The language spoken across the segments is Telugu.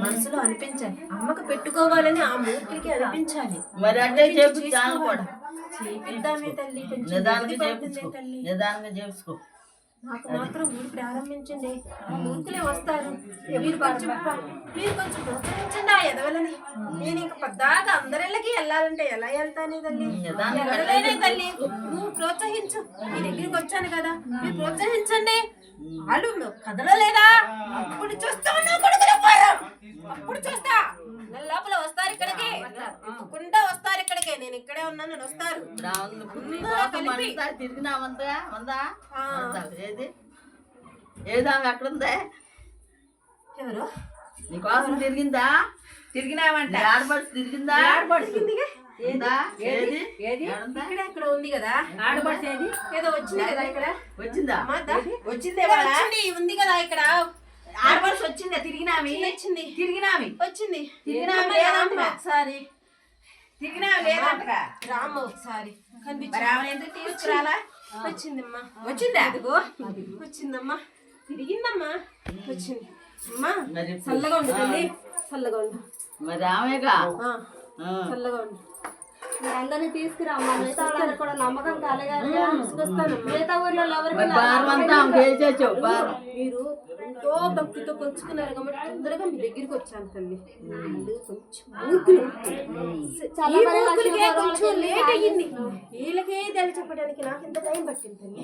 మనసులో అనిపించాలి. అమ్మకు పెట్టుకోవాలని ఆ మూర్తికి అనిపించాలి. మరి అంటే చేపిద్దాం కూడా చేపిద్దామే తల్లి, కొంచెం నిదానంగా పడుతుంది చేపించుకో, తల్లి. నిదానంగా చేపించుకో. నాకు మాత్రం ఊరు ప్రారంభించండి. ఆ మూర్తులే వస్తారు. మీరు కొంచెం ప్రోత్సహించండి ఆ ఎదవలని. నేను ఇంక పద్దాకా అందరిళ్ళకి వెళ్ళాలంటే ఎలా వెళ్తానే తల్లి? వెళ్ళలేనే తల్లి. నువ్వు ప్రోత్సహించు. మీ దగ్గరికి వచ్చాను కదా, మీరు ప్రోత్సహించండి. వాళ్ళు కదలలేదా? అప్పుడు చూస్తా అప్పుడు చూస్తా. నెల లోపల వస్తారు ఇక్కడికి, తప్పకుండా వస్తారు ఇక్కడికి. నేను ఇక్కడే ఉన్నాను, నేను వస్తారు. తిరిగినావంతా ఉందా? ఏది ఏదా ఎక్కడుందే? ఎవరు నీకోసం తిరిగిందా? తిరిగినావంట. ఆడపడుచు తిరిగిందా? ఇక్కడ ఉంది కదా ఆడపడుచు. ఏదో వచ్చింది కదా ఇక్కడ. వచ్చిందా? వచ్చింది ఉంది కదా ఇక్కడ. ఆడపడుచు వచ్చిందా? తిరిగినావి వచ్చింది. తిరిగినావి వచ్చింది. ఒకసారి తిరిగినావి లేదంట. రామ్మ ఒకసారి ఎందుకు తీసుకురాలా? వచ్చిందమ్మా. వచ్చిందా? అదిగో వచ్చిందమ్మా. తిరిగిందమ్మా. వచ్చింది అమ్మా. చల్లగా ఉండు తల్లి, చల్లగా ఉండు. మరి ఆమెగా చల్లగా ఉండు. అందరినీ తీసుకురామ్మా. మిగతా వాళ్ళని కూడా నమ్మకం కాలేగారు. మిగతా ఊర్లో ఎవరికి మీరు ఎంతో భక్తితో కొలుచుకున్నారు కాబట్టి తొందరగా మీ దగ్గరికి వచ్చాను తల్లి. కొంచెం లేట్ అయ్యింది. వీళ్ళకే తెలి చెప్పడానికి నాకు ఎంత టైం పట్టింది తల్లి.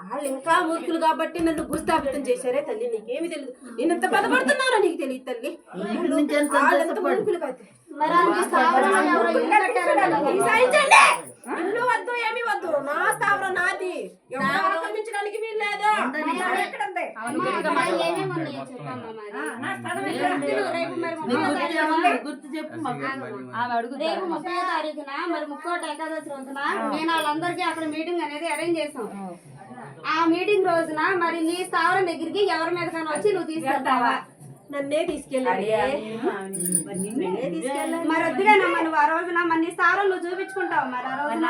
వాళ్ళు ఇంకా మూర్ఖులు కాబట్టి నన్ను భూస్థాపితం చేశారే తల్లి. నీకేమి తెలియదు. నేను ఎంత బాధపడుతున్నారో నీకు తెలియదు తల్లి. వాళ్ళంత మూర్ఖులు కాదు. ఇల్లు వద్దు, ఏమి వద్దు. నా స్థావరం నాది. ఆక్రమించడానికి వీల్లేదు. గుర్తు చెప్పు. రేపు 30వ తారీఖున మరి 30వ ఏకాదశి రోజున నేను వాళ్ళందరికీ అక్కడ మీటింగ్ అనేది అరేంజ్ చేసాం. ఆ మీటింగ్ రోజున మరి నీ స్థావరం దగ్గరికి ఎవరి మీద కానీ వచ్చి నువ్వు తీసుకెళ్తావా? నన్నే తీసుకెళ్ళాలి. మరి వద్దుగానమ్మా. నువ్వు ఆ రోజున మరి నీ స్థావరం నువ్వు చూపించుకుంటావు. మరి ఆ రోజున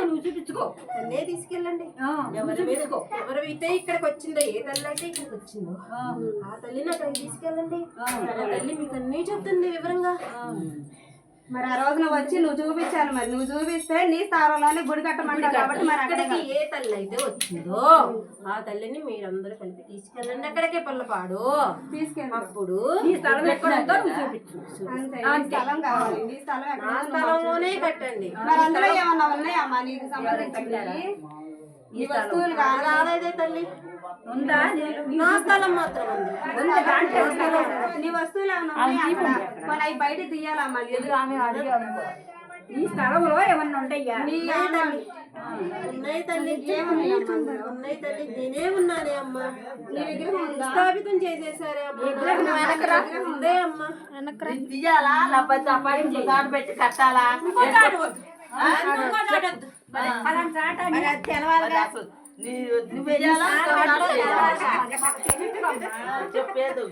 నువ్వు చూపించుకో. నన్నే తీసుకెళ్ళండి. ఎవరైతే ఇక్కడికి వచ్చిందో, ఏ తల్లి అయితే ఇక్కడికి వచ్చిందో ఆ తల్లిని అక్కడికి తీసుకెళ్ళండి. తల్లి మీకు అన్నీ చెప్తుంది వివరంగా. మరి ఆ రోజున వచ్చి నువ్వు చూపించాను. మరి నువ్వు చూపిస్తే నీ స్థావరంలోనే గుడి కట్టమంటావు కాబట్టి మరి అక్కడికి ఏ తల్లి అయితే వచ్చిందో ఆ తల్లిని మీరందరూ కలిపి తీసుకెళ్ళండి. అక్కడికే పల్లపాడు తీసుకెళ్ళి. అప్పుడు స్థలం ఎక్కడ ఉందో నువ్వు చూపించు. స్థలం కావాలి. నీ స్థలం ఆ స్థలంలోనే కట్టండి. మరి అందులో ఏమన్నా ఉన్నాయమ్మా నీకు సంబంధించి ఈ వస్తువులు కాలేదే తల్లి? ఉందా? నా స్థలం మాత్రం ఉంది. నీ వస్తువులు ఏమన్నా అవి బయట తీయాలమ్మా. ఈ స్థలంలో ఏమన్నా ఉంటాయా? ఉన్నాయి తల్లి, ఉన్నాయి తల్లి. నేనే ఉన్నానే అమ్మా. నీ విగ్రహం స్థాపితం చేసేసారే అమ్మా. ఉందే అమ్మా. తీయాలా లేకపోతే అపాయింట్ పెట్టి కట్టాలా? చెప్పేది